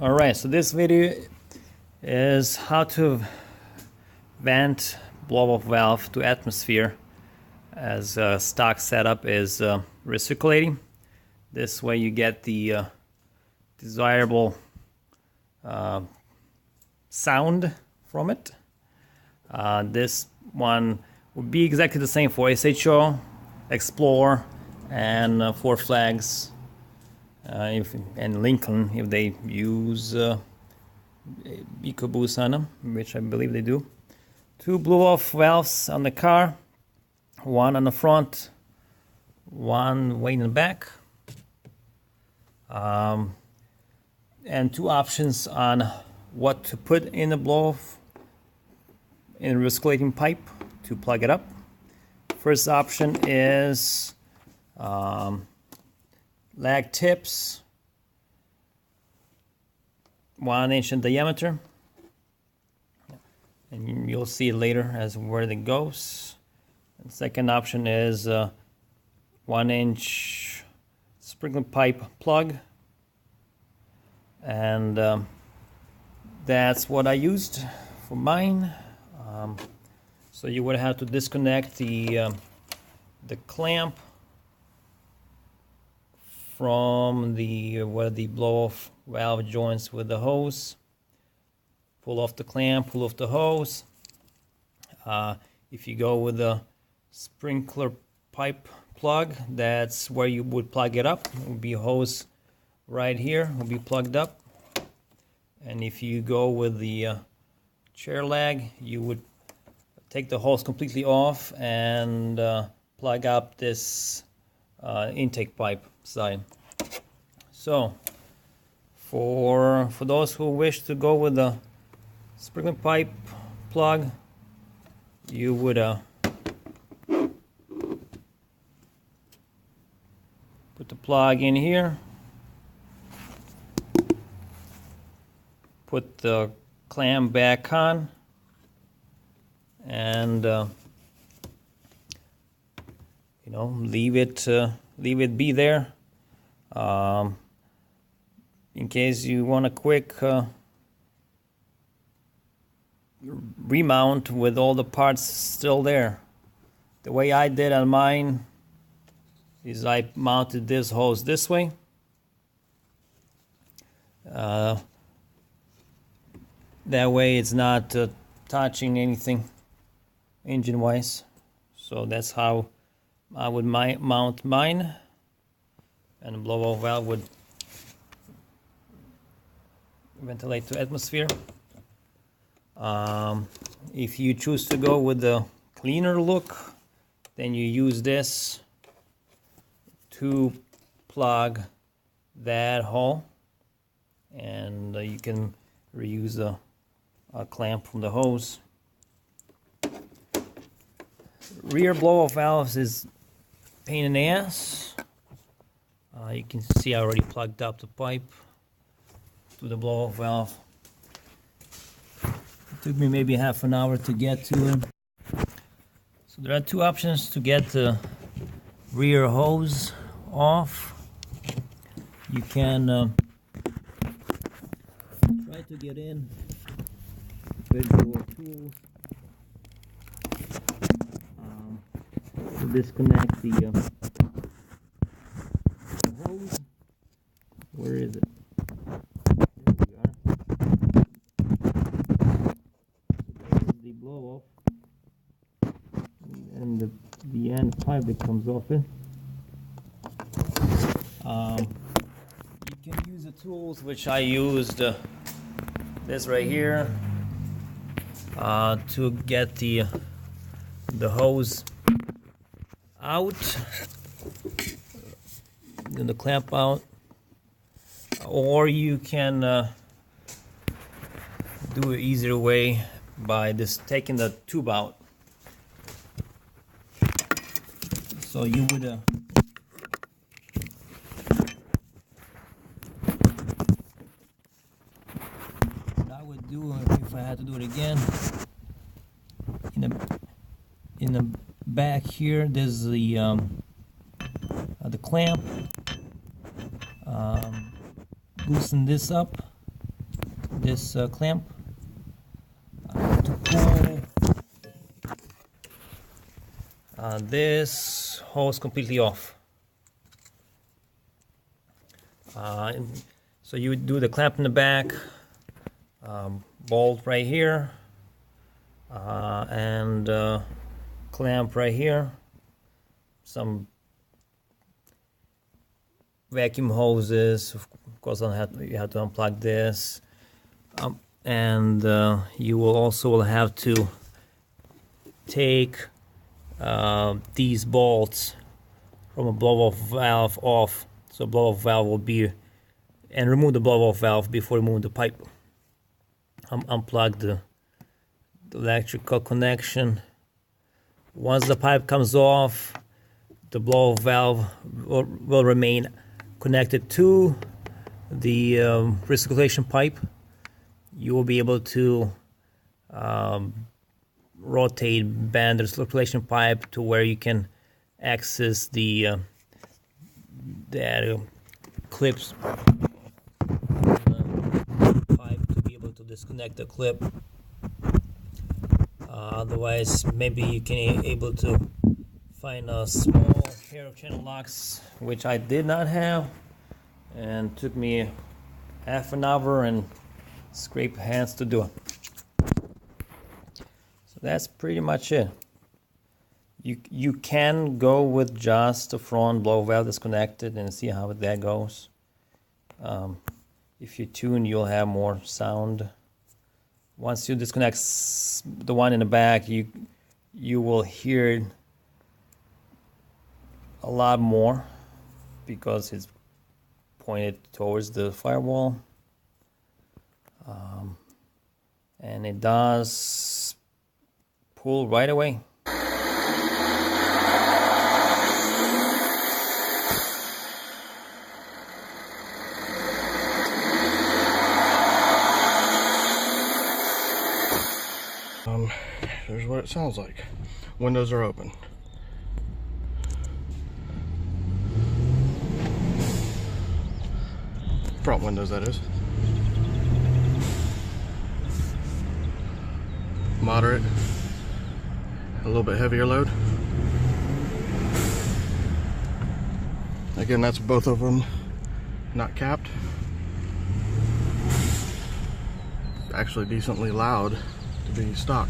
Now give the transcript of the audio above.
Alright, so this video is how to vent blow-off valve to atmosphere, as stock setup is recirculating. This way you get the desirable sound from it. This one would be exactly the same for SHO, Explore, and Four Flags. And Lincoln, if they use Ecoboost on them, which I believe they do. 2 blow-off valves on the car, one on the front, one way in the back, and 2 options on what to put in the blow-off in a recirculating pipe to plug it up. First option is lag tips, 1 inch in diameter, and you'll see it later as where it goes. And second option is 1 inch sprinkler pipe plug, and that's what I used for mine. So you would have to disconnect the clamp from where the blow-off valve joins with the hose. Pull off the clamp, pull off the hose. If you go with the sprinkler pipe plug, that's where you would plug it up. It would be a hose right here, will be plugged up. And if you go with the chair lag, you would take the hose completely off and plug up this intake pipe side. So for those who wish to go with the sprinkler pipe plug, you would put the plug in here, put the clamp back on, and leave it be there. In case you want a quick remount with all the parts still there. The way I did on mine is I mounted this hose this way. That way it's not touching anything engine wise. So that's how I would mount mine, and the blow-off valve would ventilate to atmosphere. If you choose to go with the cleaner look, then you use this to plug that hole, and you can reuse a clamp from the hose. Rear blow-off valves is pain in the ass. You can see I already plugged up the pipe to the blow-off valve. It took me maybe half an hour to get to it. So there are 2 options to get the rear hose off. You can try to get in with your tools to disconnect the hose. Where is it? There we are. So this is the blow-off, and the end pipe that comes off it. You can use the tools which I used, this right here, to get the hose out, then the clamp out, or you can do an easier way by just taking the tube out. So you would what I would do if I had to do it again, in the back here there's the clamp. Loosen this up this clamp to pull this hose completely off. So you would do the clamp in the back, bolt right here, and clamp right here, some vacuum hoses, of course. You have to unplug this, and you will also have to take these bolts from a blow-off valve off. So blow-off valve will be, and remove the blow-off valve before you remove the pipe. Unplug the electrical connection. Once the pipe comes off, the blow-off valve will remain connected to the recirculation pipe. You will be able to rotate, bend the recirculation pipe to where you can access the clips pipe to be able to disconnect the clip. Otherwise, maybe you can able to find a small pair of channel locks, which I did not have, and took me half an hour and scrape hands to do it. So that's pretty much it. You can go with just the front blow valve disconnected and see how that goes. If you tune, you'll have more sound. Once you disconnect the one in the back, you will hear a lot more because it's pointed towards the firewall, and it does pull right away. Here's what it sounds like. Windows are open. Front windows, that is. Moderate. A little bit heavier load. Again, that's both of them not capped. Actually decently loud to be stock.